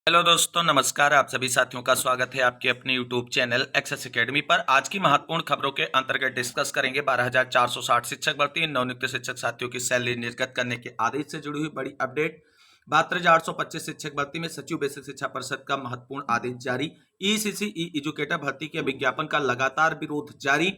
Hello दोस्तों, नमस्कार। आप सभी साथियों का स्वागत है आपके अपने यूट्यूब चैनल एक्सेस एकेडमी पर। आज की महत्वपूर्ण खबरों के अंतर्गत डिस्कस करेंगे 12,460 शिक्षक भर्ती, नवनियुक्त शिक्षक साथियों की सैलरी निर्गत करने के आदेश से जुड़ी हुई बड़ी अपडेट। 72,825 शिक्षक भर्ती में सचिव बेसिक शिक्षा परिषद का महत्वपूर्ण आदेश जारी। ईसीसी ई एजुकेटर भर्ती के विज्ञापन का लगातार विरोध जारी।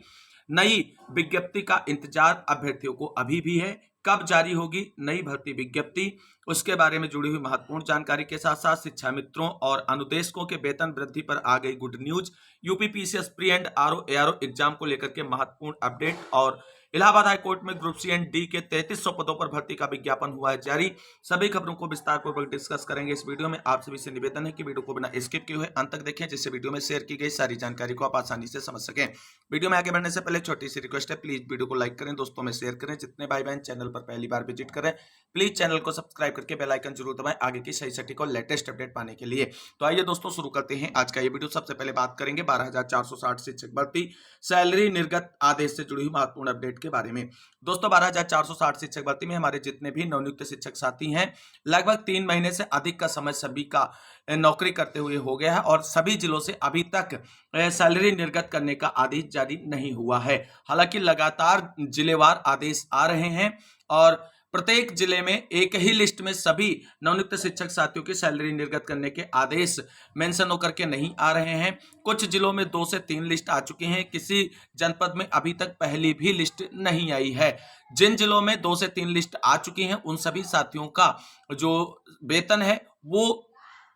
नई विज्ञप्ति का इंतजार अभ्यर्थियों को अभी भी है। कब जारी होगी नई भर्ती विज्ञप्ति, उसके बारे में जुड़ी हुई महत्वपूर्ण जानकारी के साथ साथ शिक्षा मित्रों और अनुदेशकों के वेतन वृद्धि पर आ गई good news. UP PCS pre and RO ARO exam को लेकर के महत्वपूर्ण अपडेट और इलाहाबाद हाईकोर्ट में ग्रुप सी एंड डी के 3300 पदों पर भर्ती का विज्ञापन हुआ है जारी। सभी खबरों को विस्तार पूर्वक डिस्कस करेंगे इस वीडियो में। आप सभी से निवेदन है कि वीडियो को बिना स्किप किए हुए अंत तक देखें, जिससे वीडियो में शेयर की गई सारी जानकारी को आप आसानी से समझ सकें। वीडियो में आगे बढ़ने से पहले छोटी सी रिक्वेस्ट है, प्लीज वीडियो को लाइक करें, दोस्तों में शेयर करें। जितने भाई बहन चैनल पर पहली बार विजिट करें, प्लीज चैनल को सब्सक्राइब करके बेल आइकन जरूर दबाएं आगे की सही सटीक और लेटेस्ट अपडेट पाने के लिए। तो आइए दोस्तों शुरू करते हैं आज का ये वीडियो। सबसे पहले बात करेंगे 12,460 शिक्षक भर्ती सैलरी निर्गत आदेश से जुड़ी हुई महत्वपूर्ण अपडेट के बारे में। दोस्तों 12,460 शिक्षक भर्ती में हमारे जितने भी नवनियुक्त शिक्षक साथी हैं, लगभग 3 महीने से अधिक का समय सभी का नौकरी करते हुए हो गया है और सभी जिलों से अभी तक सैलरी निर्गत करने का आदेश जारी नहीं हुआ है। हालांकि लगातार जिलेवार आदेश आ रहे हैं और प्रत्येक जिले में एक ही लिस्ट में सभी नवनियुक्त शिक्षक साथियों की सैलरी निर्गत करने के आदेश मेंशन होकर के नहीं आ रहे हैं। कुछ जिलों में 2 से 3 लिस्ट आ चुकी हैं, किसी जनपद में अभी तक पहली भी लिस्ट नहीं आई है। जिन जिलों में 2 से 3 लिस्ट आ चुकी हैं, उन सभी साथियों का जो वेतन है वो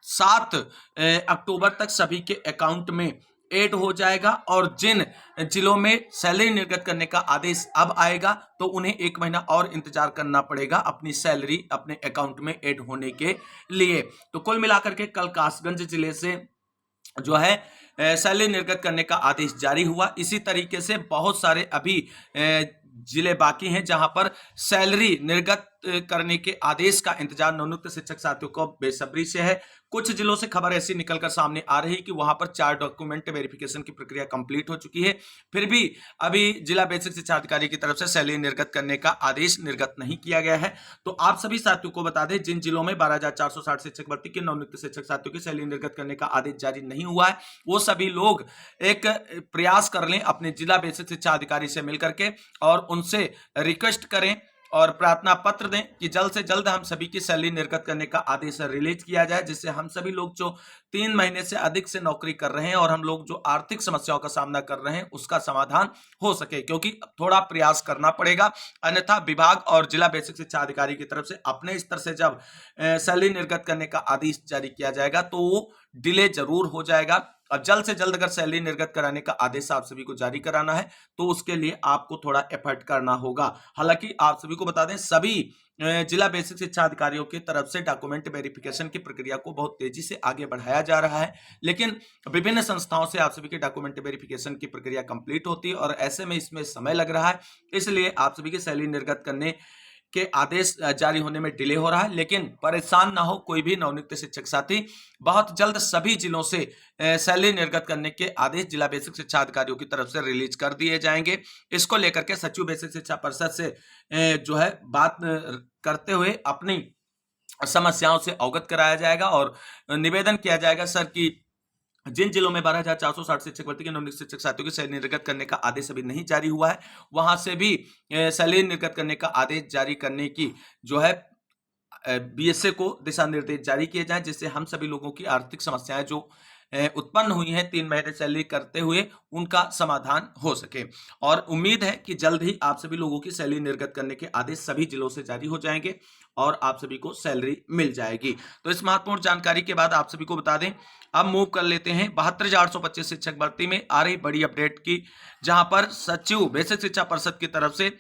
7 अक्टूबर तक सभी के अकाउंट में ऐड हो जाएगा और जिन जिलों में सैलरी निर्गत करने का आदेश अब आएगा तो उन्हें 1 महीना और इंतजार करना पड़ेगा अपनी सैलरी अपने अकाउंट में ऐड होने के लिए। तो कुल मिलाकर के कल कासगंज जिले से जो है सैलरी निर्गत करने का आदेश जारी हुआ। इसी तरीके से बहुत सारे अभी जिले बाकी हैं जहां पर सैलरी निर्गत करने के आदेश का इंतजार नवनियुक्त शिक्षक साथियों को बेसब्री से है। कुछ जिलों से खबर ऐसी निकलकर सामने आ रही कि वहां पर 4 डॉक्यूमेंट वेरिफिकेशन की प्रक्रिया कंप्लीट हो चुकी है, फिर भी अभी जिला बेसिक शिक्षा अधिकारी की तरफ से सैलरी निर्गत करने का आदेश निर्गत नहीं किया गया है। तो आप सभी साथियों को बता दें, जिन जिलों में 12,460 शिक्षक भर्ती के नवनियुक्त शिक्षक साथियों की सैलरी निर्गत करने का आदेश जारी नहीं हुआ है, वो सभी लोग एक प्रयास कर लें अपने जिला बेसिक शिक्षा अधिकारी से मिलकर के और उनसे रिक्वेस्ट करें और प्रार्थना पत्र दें कि जल्द से जल्द हम सभी की सैलरी निर्गत करने का आदेश रिलीज किया जाए, जिससे हम सभी लोग जो 3 महीने से अधिक से नौकरी कर रहे हैं और हम लोग जो आर्थिक समस्याओं का सामना कर रहे हैं उसका समाधान हो सके, क्योंकि थोड़ा प्रयास करना पड़ेगा। अन्यथा विभाग और जिला बेसिक शिक्षा अधिकारी की तरफ से अपने स्तर से जब सैलरी निर्गत करने का आदेश जारी किया जाएगा तो वो डिले जरूर हो जाएगा। और जल्द से जल्द अगर सैलरी निर्गत कराने का आदेश आप सभी को जारी कराना है तो उसके लिए आपको थोड़ा एफर्ट करना होगा। हालांकि आप सभी को बता दें, सभी जिला बेसिक शिक्षा अधिकारियों की तरफ से डॉक्यूमेंट वेरिफिकेशन की प्रक्रिया को बहुत तेजी से आगे बढ़ाया जा रहा है, लेकिन विभिन्न संस्थाओं से आप सभी के डॉक्यूमेंट वेरिफिकेशन की प्रक्रिया कंप्लीट होती है और ऐसे में इसमें समय लग रहा है। इसलिए आप सभी की सैलरी निर्गत करने के आदेश जारी होने में डिले हो रहा है। लेकिन परेशान ना हो कोई भी नवनियुक्त शिक्षक साथी, बहुत जल्द सभी जिलों से सैलरी निर्गत करने के आदेश जिला बेसिक शिक्षा अधिकारियों की तरफ से रिलीज कर दिए जाएंगे। इसको लेकर के सचिव बेसिक शिक्षा परिषद से जो है बात करते हुए अपनी समस्याओं से अवगत कराया जाएगा और निवेदन किया जाएगा सर कि जिन जिलों में 12,460 शिक्षक भर्ती के नवनियुक्त शिक्षक साथियों की सैलरी निर्गत करने का आदेश अभी नहीं जारी हुआ है, वहां से भी सैलरी निर्गत करने का आदेश जारी करने की जो है बीएसए को दिशा निर्देश जारी किए जाएं, जिससे हम सभी लोगों की आर्थिक समस्याएं जो उत्पन्न हुई हैं 3 महीने सैलरी करते हुए, उनका समाधान हो सके। और उम्मीद है कि जल्द ही आप सभी लोगों की सैलरी निर्गत करने के आदेश सभी जिलों से जारी हो जाएंगे और आप सभी को सैलरी मिल जाएगी। तो इस महत्वपूर्ण जानकारी के बाद आप सभी को बता दें, अब मूव कर लेते हैं 72,825 शिक्षक भर्ती में आ रही बड़ी अपडेट की, जहां पर सचिव बेसिक शिक्षा परिषद की तरफ से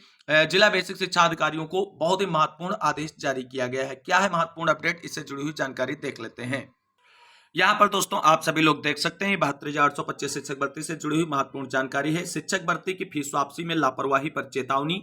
जिला बेसिक शिक्षा अधिकारियों को बहुत ही महत्वपूर्ण आदेश जारी किया गया है। क्या है महत्वपूर्ण अपडेट, इससे जुड़ी हुई जानकारी देख लेते हैं। यहाँ पर दोस्तों आप सभी लोग देख सकते हैं 72,825 शिक्षक भर्ती से जुड़ी हुई महत्वपूर्ण जानकारी है। शिक्षक भर्ती की फीस वापसी में लापरवाही पर चेतावनी।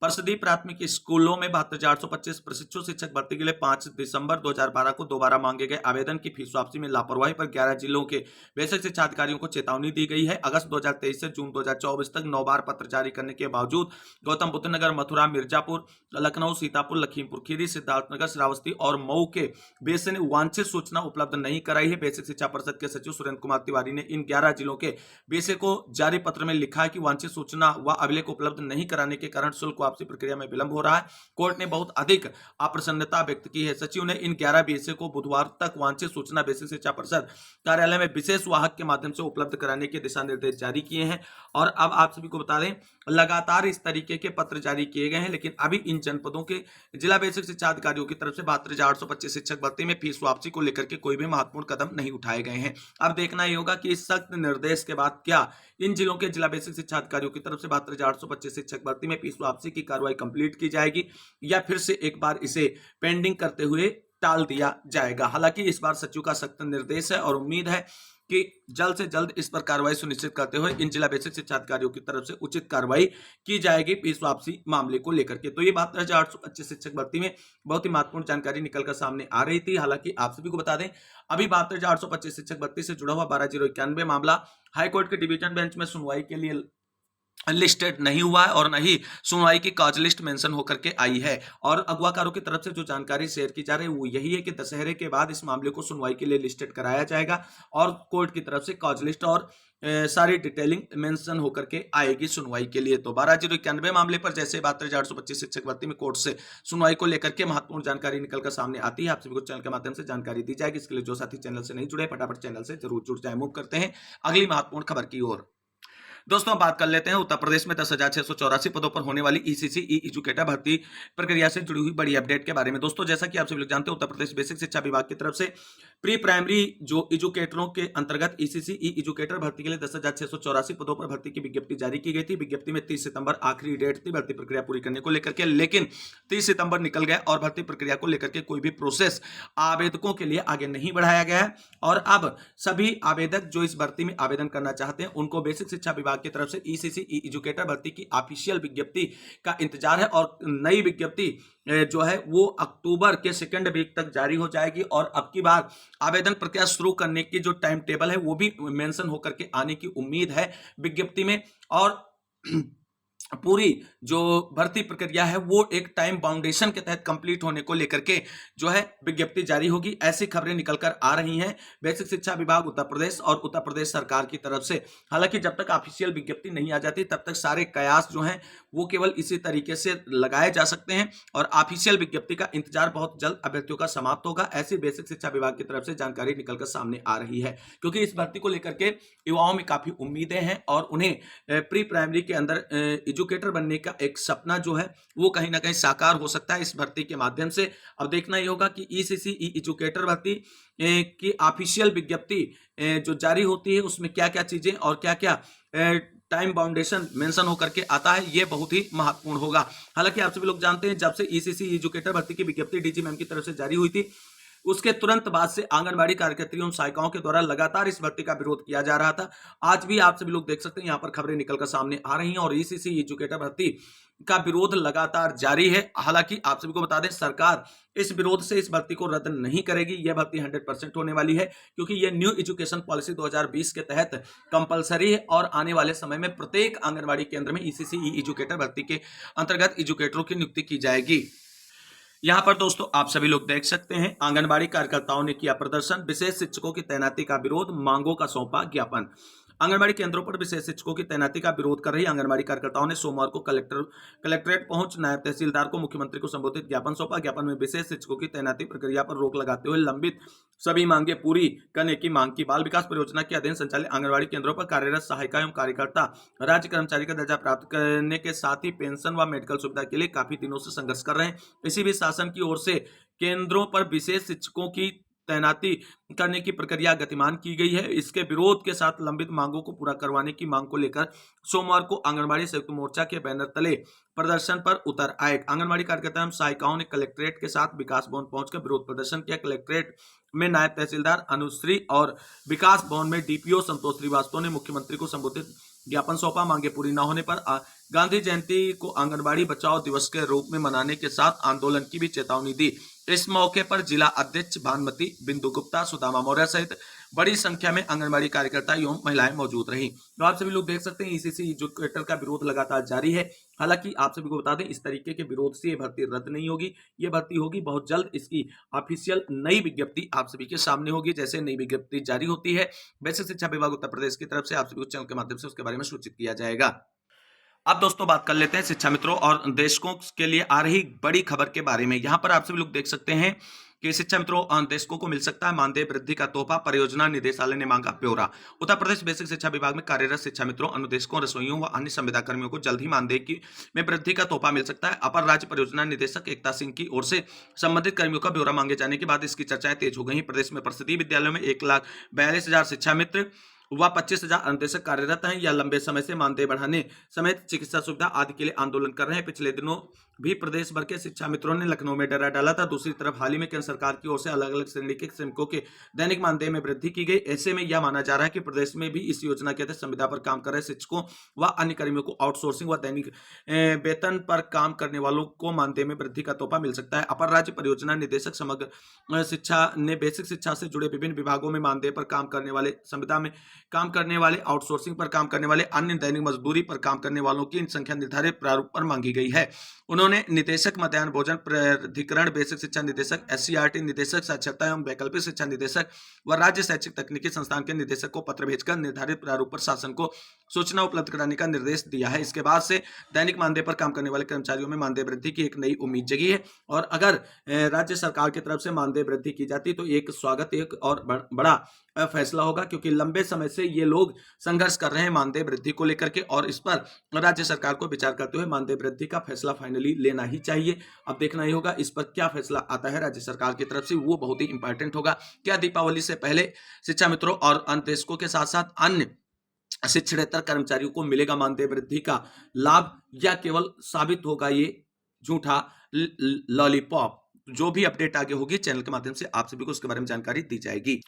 परिषदीय प्राथमिक स्कूलों में 72,825 प्रशिक्षु शिक्षक भर्ती के लिए 5 दिसंबर 2012 को दोबारा मांगे गए आवेदन की फीस वापसी में लापरवाही पर 11 जिलों के बेसिक शिक्षा अधिकारियों को चेतावनी दी गई है। अगस्त 2023 से जून 2024 तक 9 बार पत्र जारी करने के बावजूद गौतम बुद्ध नगर, मथुरा, मिर्जापुर, लखनऊ, सीतापुर, लखीमपुर खीरी, सिद्धार्थनगर, श्रावस्ती और मऊ के बेस ने वांछित सूचना उपलब्ध नहीं कराई है। बेसिक शिक्षा परिषद के सचिव सुरेंद्र कुमार तिवारी ने इन 11 जिलों के बेसे को जारी पत्र में लिखा है कि वांछित सूचना व अभिलेख उपलब्ध नहीं कराने के कारण शुल्क वापसी प्रक्रिया में विलंब हो रहा है। कोर्ट ने बहुत अधिक अप्रसन्नता व्यक्त की है। सचिव ने इन 11 बेसे को बुधवार तक वांछित सूचना बेसिक शिक्षा परिषद कार्यालय में विशेष वाहक के माध्यम से उपलब्ध कराने के दिशा निर्देश जारी किए हैं। और अब आप सभी को बता दें, लगातार इस तरीके के पत्र जारी किए गए हैं, लेकिन अभी इन जनपदों के जिला बेसिक शिक्षा अधिकारियों की तरफ से 72,825 शिक्षक भर्ती में फीस वापसी को लेकर के कोई भी महत्वपूर्ण कदम नहीं उठाए गए हैं। अब देखना ही होगा कि इस सख्त निर्देश के बाद क्या इन जिलों के जिला बेसिक शिक्षा अधिकारियों की तरफ से 72,825 शिक्षक भर्ती में फीस वापसी की कार्रवाई कंप्लीट की जाएगी या फिर से एक बार इसे पेंडिंग करते हुए टाल दिया जाएगा। हालांकि इस बार सचिव का सख्त निर्देश है और उम्मीद है कि जल्द से जल्द इस पर कार्रवाई सुनिश्चित करते हुए इन जिला बेसिक शिक्षा अधिकारियों की तरफ से उचित कार्रवाई की जाएगी फीस वापसी मामले को लेकर के। तो ये 72,825 शिक्षक भर्ती में बहुत ही महत्वपूर्ण जानकारी निकलकर सामने आ रही थी। हालांकि आप सभी को बता दें, अभी 72,825 शिक्षक भर्ती से जुड़ा हुआ 12,091 मामला हाईकोर्ट के डिवीजन बेंच में सुनवाई के लिए लिस्टेड नहीं हुआ है और न ही सुनवाई की कॉज लिस्ट मेंशन होकर के आई है। और अगवाकारों की तरफ से जो जानकारी शेयर की जा रही है वो यही है कि दशहरे के बाद इस मामले को सुनवाई के लिए लिस्टेड कराया जाएगा और कोर्ट की तरफ से कॉज लिस्ट और सारी डिटेलिंग मेंशन होकर के आएगी सुनवाई के लिए। तो 12,091 मामले पर जैसे 72,825 शिक्षक भर्ती में कोर्ट से सुनवाई को लेकर के महत्वपूर्ण जानकारी निकलकर सामने आती है, आप सभी को चैनल के माध्यम से जानकारी दी जाएगी। इसके लिए जो साथी चैनल से नहीं जुड़े, फटाफट चैनल से जरूर जुड़ जाए। मूव करते हैं अगली महत्वपूर्ण खबर की ओर। दोस्तों बात कर लेते हैं उत्तर प्रदेश में 10,684 पदों पर होने वाली ईसीसी ई एजुकेटर भर्ती प्रक्रिया से जुड़ी हुई बड़ी अपडेट के बारे में। दोस्तों जैसा कि आप सभी लोग जानते हैं, उत्तर प्रदेश बेसिक शिक्षा विभाग की तरफ से प्री प्राइमरी जो एजुकेटरों के अंतर्गत ईसीसी ई एजुकेटर भर्ती के लिए 10,684 पदों पर भर्ती की विज्ञप्ति जारी की गई थी। विज्ञप्ति में 30 सितंबर आखिरी डेट थी भर्ती प्रक्रिया पूरी करने को लेकर के, लेकिन 30 सितंबर निकल गया और भर्ती प्रक्रिया को लेकर के कोई भी प्रोसेस आवेदकों के लिए आगे नहीं बढ़ाया गया है। और अब सभी आवेदक जो इस भर्ती में आवेदन करना चाहते हैं उनको बेसिक शिक्षा विभाग की तरफ से ईसीसी ई एजुकेटर भर्ती की ऑफिशियल विज्ञप्ति का इंतजार है और नई विज्ञप्ति जो है वो अक्टूबर के सेकंड वीक तक जारी हो जाएगी। और अब की बार आवेदन प्रक्रिया शुरू करने की जो टाइम टेबल है वो भी मेंशन होकर के आने की उम्मीद है विज्ञप्ति में। और पूरी जो भर्ती प्रक्रिया है वो एक टाइम बाउंडेशन के तहत कंप्लीट होने को लेकर के जो है विज्ञप्ति जारी होगी, ऐसी खबरें निकलकर आ रही हैं बेसिक शिक्षा विभाग उत्तर प्रदेश और उत्तर प्रदेश सरकार की तरफ से। हालांकि जब तक ऑफिशियल विज्ञप्ति नहीं आ जाती तब तक सारे कयास जो हैं वो केवल इसी तरीके से लगाए जा सकते हैं और ऑफिशियल विज्ञप्ति का इंतजार बहुत जल्द अभ्यर्थियों का समाप्त होगा, ऐसी बेसिक शिक्षा विभाग की तरफ से जानकारी निकलकर सामने आ रही है। क्योंकि इस भर्ती को लेकर के युवाओं में काफी उम्मीदें हैं और उन्हें प्री प्राइमरी के अंदर एजुकेटर बनने का एक सपना जो है वो कहीं ना कहीं साकार हो सकता है इस भर्ती के माध्यम से। अब देखना ही होगा कि ईसीसी ई एजुकेटर भर्ती की ऑफिशियल विज्ञप्ति जो जारी होती है उसमें क्या क्या चीजें और क्या क्या टाइम बाउंडेशन मेंशन होकर के आता है, ये बहुत ही महत्वपूर्ण होगा। हालांकि आप सभी लोग जानते हैं जब से ईसीसी एजुकेटर भर्ती की विज्ञप्ति डीजी मैम की तरफ से जारी हुई थी उसके तुरंत बाद से आंगनबाड़ी कार्यकर्तियों सहायिकाओं के द्वारा लगातार इस भर्ती का विरोध किया जा रहा था। आज भी आप सभी लोग देख सकते हैं यहाँ पर खबरें निकलकर सामने आ रही हैं और ईसीसी एजुकेटर भर्ती का विरोध लगातार जारी है। हालांकि आप सभी को बता दें सरकार इस विरोध से इस भर्ती को रद्द नहीं करेगी, यह भर्ती 100% होने वाली है क्योंकि यह न्यू एजुकेशन पॉलिसी 2020 के तहत कंपलसरी है और आने वाले समय में प्रत्येक आंगनबाड़ी केंद्र में ईसीसी ई एजुकेटर भर्ती के अंतर्गत एजुकेटरों की नियुक्ति की जाएगी। यहाँ पर दोस्तों आप सभी लोग देख सकते हैं आंगनबाड़ी कार्यकर्ताओं ने किया प्रदर्शन, विशेष शिक्षकों की तैनाती का विरोध, मांगों का सौंपा ज्ञापन। आंगनबाड़ी केंद्रों पर विशेष शिक्षकों की तैनाती का विरोध कर रही आंगनबाड़ी कार्यकर्ताओं ने सोमवार को कलेक्ट्रेट पहुंच नायब तहसीलदार को मुख्यमंत्री को संबोधित ज्ञापन सौंपा। ज्ञापन में विशेष शिक्षकों की तैनाती प्रक्रिया पर रोक लगाते हुए लंबित सभी मांगे पूरी करने की मांग की। बाल विकास परियोजना के अधीन संचालित आंगनबाड़ी केंद्रों पर कार्यरत सहायिका एवं कार्यकर्ता राज्य कर्मचारी का दर्जा प्राप्त करने के साथ ही पेंशन व मेडिकल सुविधा के लिए काफी दिनों से संघर्ष कर रहे हैं। इसी बीच शासन की ओर से केंद्रों पर विशेष शिक्षकों की तैनाती करने की प्रक्रिया गतिमान की गई है। इसके विरोध के साथ लंबित मांगों को पूरा करवाने की मांग को लेकर सोमवार को आंगनबाड़ी संयुक्त मोर्चा के बैनर तले प्रदर्शन पर उतर आए। आंगनबाड़ी कार्यकर्ता एवं सहायिकाओं ने कलेक्ट्रेट के साथ विकास भवन पहुंचकर विरोध प्रदर्शन किया। कलेक्ट्रेट में नायब तहसीलदार अनुश्री और विकास भवन में डीपीओ संतोष श्रीवास्तव ने मुख्यमंत्री को संबोधित ज्ञापन सौंपा। मांगे पूरी न होने पर गांधी जयंती को आंगनबाड़ी बचाओ दिवस के रूप में मनाने के साथ आंदोलन की भी चेतावनी दी। इस मौके पर जिला अध्यक्ष भानुमति, बिंदु गुप्ता, सुदामा मौर्य सहित बड़ी संख्या में आंगनबाड़ी कार्यकर्ता एवं महिलाएं मौजूद रही। तो आप सभी लोग देख सकते हैं ईसीसी एजुकेटर का विरोध लगातार जारी है। हालांकि आप सभी को बता दें, इस तरीके के विरोध से ये भर्ती रद्द नहीं होगी। ये भर्ती होगी बहुत जल्द। इसकी ऑफिशियल नई विज्ञप्ति आप सभी के सामने होगी। जैसे नई विज्ञप्ति जारी होती है, बेसिक शिक्षा विभाग उत्तर प्रदेश की तरफ से आप सभी को चैनल के माध्यम से उसके बारे में सूचित किया जाएगा। अब दोस्तों बात कर लेते हैं शिक्षा मित्रों और देशकों के लिए आ रही बड़ी खबर के बारे में। यहाँ पर आप सभी लोग देख सकते हैं कि शिक्षा मित्रों देशकों को मिल सकता है मानदेय वृद्धि का तोहफा, परियोजना निदेशालय ने मांगा ब्यौरा। उत्तर प्रदेश बेसिक शिक्षा विभाग में कार्यरत शिक्षा मित्रों, अनुदेशकों, रसोइयों व अन्य संविदा कर्मियों को जल्द ही मानदेय की में वृद्धि का तोहफा मिल सकता है। अपर राज्य परियोजना निदेशक एकता सिंह की ओर से संबंधित कर्मियों का ब्यौरा मांगे जाने के बाद इसकी चर्चाएं तेज हो गई। प्रदेश में परिषदीय विद्यालयों में 1,42,000 शिक्षा मित्र व 25,000 अनुदेशक कार्यरत हैं या लंबे समय से मानदेय बढ़ाने समेत चिकित्सा सुविधा आदि के लिए आंदोलन कर रहे हैं। पिछले दिनों भी प्रदेश भर के शिक्षा मित्रों ने लखनऊ में डेरा डाला था। दूसरी तरफ हाल ही में केंद्र सरकार की ओर से अलग अलग श्रेणी के श्रमिकों के दैनिक मानदेय में वृद्धि की गई। ऐसे में यह माना जा रहा है कि प्रदेश में भी इस योजना के तहत संविदा पर काम कर रहे शिक्षकों व अन्य कर्मियों को आउटसोर्सिंग व दैनिक वेतन पर काम करने वालों को मानदेय में वृद्धि का तोहफा मिल सकता है। अपर राज्य परियोजना निदेशक समग्र शिक्षा ने बेसिक शिक्षा से जुड़े विभिन्न विभागों में मानदेय पर काम करने वाले, संविदा में काम करने वाले, आउटसोर्सिंग पर काम करने वाले, अन्य दैनिक मजदूरी पर काम करने वालों की संख्या निर्धारित प्रारूप पर मांगी गई है। उन्होंने निदेशक मध्याह्न भोजन प्राधिकरण, बेसिक शिक्षा निदेशक, एससीईआरटी निदेशक, साक्षरता एवं वैकल्पिक शिक्षा निदेशक व राज्य शैक्षिक तकनीकी संस्थान के निदेशक को पत्र भेजकर निर्धारित प्रारूप पर शासन को सूचना उपलब्ध कराने का निर्देश दिया है। इसके बाद से दैनिक मानदेय पर काम करने वाले कर्मचारियों में मानदेय वृद्धि की एक नई उम्मीद जगी है। और अगर राज्य सरकार की तरफ से मानदेय वृद्धि की जाती तो एक स्वागत, एक और बड़ा फैसला होगा, क्योंकि लंबे समय से ये लोग संघर्ष कर रहे हैं मानदेय वृद्धि को लेकर के, और इस पर राज्य सरकार को विचार करते हुए मानदेय वृद्धि का फैसला फाइनली लेना ही चाहिए। अब देखना ही होगा इस पर क्या फैसला आता है राज्य सरकार की तरफ से, वो बहुत ही इंपॉर्टेंट होगा। क्या दीपावली से पहले शिक्षा मित्रों और अनुदेशकों के साथ साथ अन्य शिक्षणेतर कर्मचारियों को मिलेगा मानदेय वृद्धि का लाभ, या केवल साबित होगा ये झूठा लॉलीपॉप? जो भी अपडेट आगे होगी चैनल के माध्यम से आप सभी को उसके बारे में जानकारी दी जाएगी।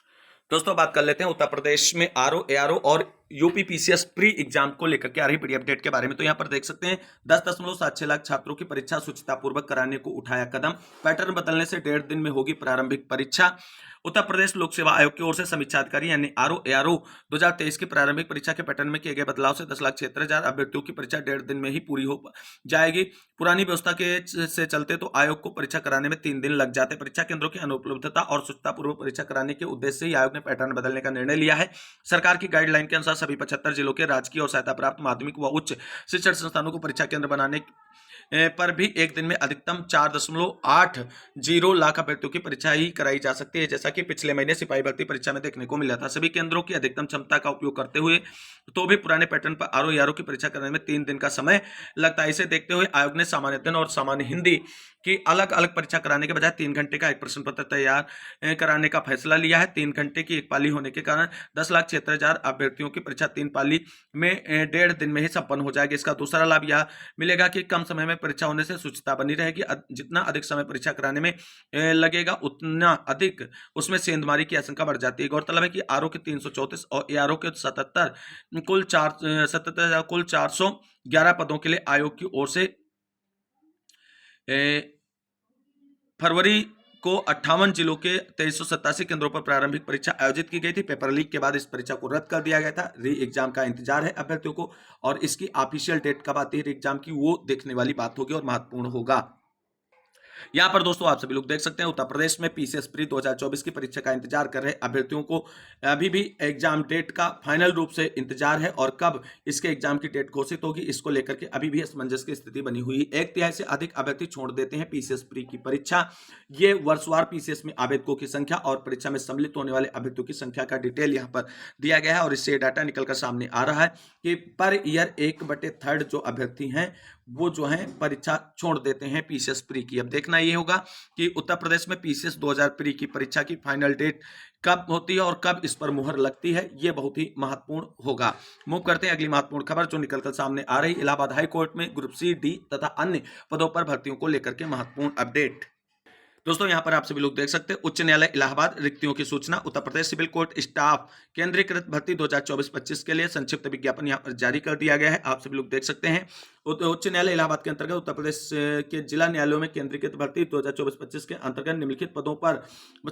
दोस्तों बात कर लेते हैं उत्तर प्रदेश में आरओ, एआरओ और यूपी पीसीएस प्री एग्जाम को लेकर के आ रही बड़ी अपडेट के बारे में। तो यहाँ पर देख सकते हैं 10.76 लाख छात्रों की परीक्षा शुचितापूर्वक कराने को उठाया कदम। पैटर्न बदलने से 1.5 दिन में होगी प्रारंभिक परीक्षा। उत्तर प्रदेश लोक सेवा आयोग की ओर से समीक्षा अधिकारी यानी आरओ, एआरओ 2023 की प्रारंभिक परीक्षा के पैटर्न में किए गए बदलाव से 10,76,000 अभ्यर्थियों की परीक्षा 1.5 दिन में ही पूरी हो जाएगी। पुरानी व्यवस्था के से चलते तो आयोग को परीक्षा कराने में 3 दिन लग जाते। परीक्षा केंद्रों की अनुपलब्धता और शुचितापूर्वक परीक्षा कराने के उद्देश्य से ही आयोग ने पैटर्न बदलने का निर्णय लिया है। सरकार की गाइडलाइन के अनुसार सभी 75 जिलों के राजकीय और सहायता प्राप्त माध्यमिक व उच्च शिक्षण संस्थानों को परीक्षा केंद्र बनाने पर भी एक दिन में अधिकतम 4.80 लाख अभ्यर्थियों की परीक्षा ही कराई जा सकती है, जैसा कि पिछले महीने सिपाही भर्ती परीक्षा में देखने को मिला था। सभी केंद्रों की अधिकतम क्षमता का उपयोग करते हुए तो भी पुराने पैटर्न पर आरओ, एआरओ की परीक्षा करने में 3 दिन का समय लगता है। इसे देखते हुए आयोग ने सामान्य अध्ययन और सामान्य हिंदी की अलग अलग परीक्षा कराने के बजाय 3 घंटे का एक प्रश्न पत्र तैयार कराने का फैसला लिया है। 3 घंटे की एक पाली होने के कारण 10,76,000 अभ्यर्थियों की परीक्षा 3 पाली में 1.5 दिन में ही संपन्न हो जाएगी। इसका दूसरा लाभ यह मिलेगा कि कम समय में परीक्षा होने से शुचिता बनी रहेगी। जितना अधिक समय परीक्षा कराने में लगेगा उतना अधिक उसमें सेंधमारी की आशंका बढ़ जाती है। गौरतलब है कि आरओ के 334 और एआरओ के 77 कुल 411 पदों के लिए आयोग की ओर से फरवरी को 58 जिलों के 2387 केंद्रों पर प्रारंभिक परीक्षा आयोजित की गई थी। पेपर लीक के बाद इस परीक्षा को रद्द कर दिया गया था। री एग्जाम का इंतजार है अभ्यर्थियों को, और इसकी ऑफिशियल डेट कब आती है री एग्जाम की, वो देखने वाली बात होगी और महत्वपूर्ण होगा। यहाँ पर दोस्तों आप सभी लोग देख सकते हैं उत्तर प्रदेश में पीसीएस प्री 2024 की परीक्षा का इंतजार कर रहे अभ्यर्थियों को अभी भी एग्जाम डेट का फाइनल रूप से इंतजार है, और कब इसके एग्जाम की डेट घोषित होगी इसको लेकर के अभी भी असमंजस की स्थिति बनी हुई। 1/3 से अधिक अभ्यर्थी छोड़ देते हैं पीसीएस प्री की परीक्षा। ये वर्षवार पीसीएस में आवेदकों की संख्या और परीक्षा में सम्मिलित होने वाले अभ्यर्थियों की संख्या का डिटेल यहाँ पर दिया गया है, और इससे डाटा निकलकर सामने आ रहा है कि पर ईयर 1/3 जो अभ्यर्थी हैं वो जो है परीक्षा छोड़ देते हैं पीसीएस प्री की। अब देखना ये होगा कि उत्तर प्रदेश में पीसीएस 2000 प्री की परीक्षा की फाइनल डेट कब होती है और कब इस पर मुहर लगती है, ये बहुत ही महत्वपूर्ण होगा। मूव करते हैं अगली महत्वपूर्ण खबर जो निकलकर सामने आ रही। इलाहाबाद हाई कोर्ट में ग्रुप सी, डी तथा अन्य पदों पर भर्तियों को लेकर के महत्वपूर्ण अपडेट। दोस्तों यहाँ पर आप सभी लोग देख सकते हैं, उच्च न्यायालय इलाहाबाद रिक्तियों की सूचना। Uttar Pradesh civil court staff केंद्रीकृत भर्ती 2024-25 के लिए संक्षिप्त विज्ञापन यहाँ पर जारी कर दिया गया है, आप सभी लोग देख सकते हैं। उच्च न्यायालय इलाहाबाद के अंतर्गत उत्तर प्रदेश के जिला न्यायालयों में केंद्रीकृत भर्ती 2024-25 के अंतर्गत निम्नलिखित पदों पर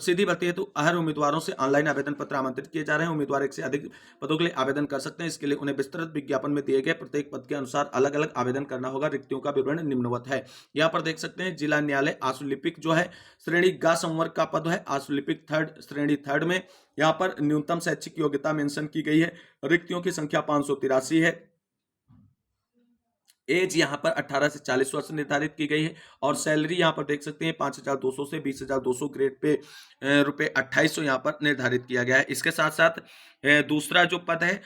सीधी भर्ती हेतु अहर उम्मीदवारों से ऑनलाइन आवेदन पत्र आमंत्रित किए जा रहे हैं। उम्मीदवार एक से अधिक पदों के लिए आवेदन कर सकते हैं। इसके लिए उन्हें विस्तृत विज्ञापन में दिए गए प्रत्येक पद के अनुसार अलग अलग आवेदन करना होगा। रिक्तियों का विवरण निम्नवत है। यहाँ पर देख सकते हैं, जिला न्यायालय आशुलिपिक जो है श्रेणी ग संवर्ग का पद है, आशुलिपिक थर्ड श्रेणी थर्ड में यहाँ पर न्यूनतम शैक्षिक योग्यता मेंशन की गई है। रिक्तियों की संख्या 583 है। एज यहाँ पर 18 से 40 वर्ष निर्धारित की गई है और सैलरी यहाँ पर देख सकते हैं 5,200 से 20,200 ग्रेड पे रुपए 2,800 यहाँ पर निर्धारित किया गया है। इसके साथ साथ दूसरा जो पद है,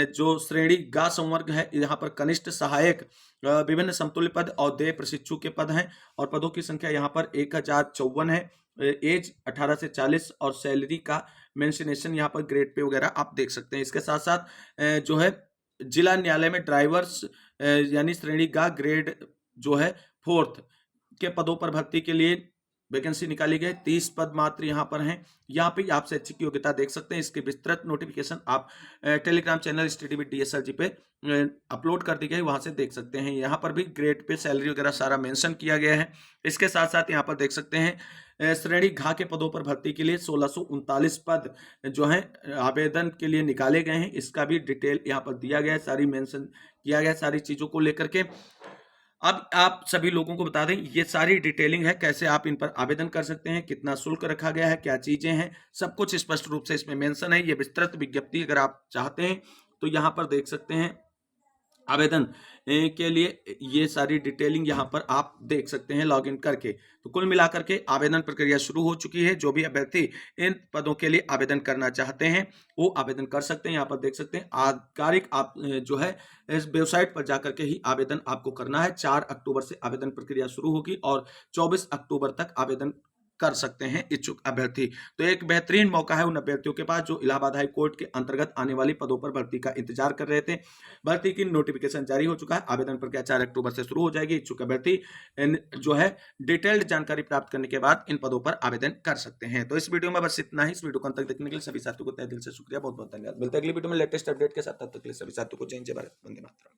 जो श्रेणी ग संवर्ग है, यहाँ पर कनिष्ठ सहायक विभिन्न समतुल्य पद और देय प्रशिक्षु के पद हैं और पदों की संख्या यहाँ पर 1,054 है। एज 18 से 40 और सैलरी का मेंशनेशन यहाँ पर ग्रेड पे वगैरह आप देख सकते हैं। इसके साथ साथ जो है जिला न्यायालय में ड्राइवर्स यानी श्रेणी का ग्रेड जो है फोर्थ के पदों पर भर्ती के लिए वैकेंसी निकाली गई। 30 पद मात्र यहाँ पर हैं। यहाँ पे आप शैक्षिक योग्यता देख सकते हैं। इसके विस्तृत नोटिफिकेशन आप Telegram channel study with DSRG पे अपलोड कर दी गई, वहां से देख सकते हैं। यहाँ पर भी ग्रेड पे सैलरी वगैरह सारा मेंशन किया गया है। इसके साथ साथ यहाँ पर देख सकते हैं, श्रेणी घा के पदों पर भर्ती के लिए 1639 पद जो है आवेदन के लिए निकाले गए हैं। इसका भी डिटेल यहाँ पर दिया गया है, सारी मेंशन किया गया है सारी चीजों को लेकर के। अब आप सभी लोगों को बता दें, ये सारी डिटेलिंग है, कैसे आप इन पर आवेदन कर सकते हैं, कितना शुल्क रखा गया है, क्या चीजें हैं, सब कुछ स्पष्ट रूप से इसमें मेंशन है। ये विस्तृत विज्ञप्ति अगर आप चाहते हैं तो यहाँ पर देख सकते हैं। आवेदन के लिए ये सारी डिटेलिंग यहाँ पर आप देख सकते हैं लॉगिन करके। तो कुल मिलाकर के आवेदन प्रक्रिया शुरू हो चुकी है। जो भी अभ्यर्थी इन पदों के लिए आवेदन करना चाहते हैं वो आवेदन कर सकते हैं। यहाँ पर देख सकते हैं, आधिकारिक आप जो है इस वेबसाइट पर जाकर के ही आवेदन आपको करना है। 4 अक्टूबर से आवेदन प्रक्रिया शुरू होगी और 24 अक्टूबर तक आवेदन कर सकते हैं इच्छुक अभ्यर्थी। तो एक बेहतरीन मौका है उन अभ्यर्थियों के पास जो इलाहाबाद हाई कोर्ट के अंतर्गत आने वाली पदों पर भर्ती का इंतजार कर रहे थे। भर्ती की नोटिफिकेशन जारी हो चुका है। आवेदन प्रक्रिया 4 अक्टूबर से शुरू हो जाएगी। इच्छुक अभ्यर्थी जो है डिटेल्ड जानकारी प्राप्त करने के बाद इन पदों पर आवेदन कर सकते हैं। तो इस वीडियो में बस इतना ही। इस वीडियो को अंत तक देखने के लिए सभी साथियों को तहे दिल से शुक्रिया, बहुत बहुत धन्यवाद। मिलते हैं अगली वीडियो में लेटेस्ट अपडेट के साथ। तब तक के लिए सभी साथियों को जय हिंद, जय भारत, वंदे मातरम।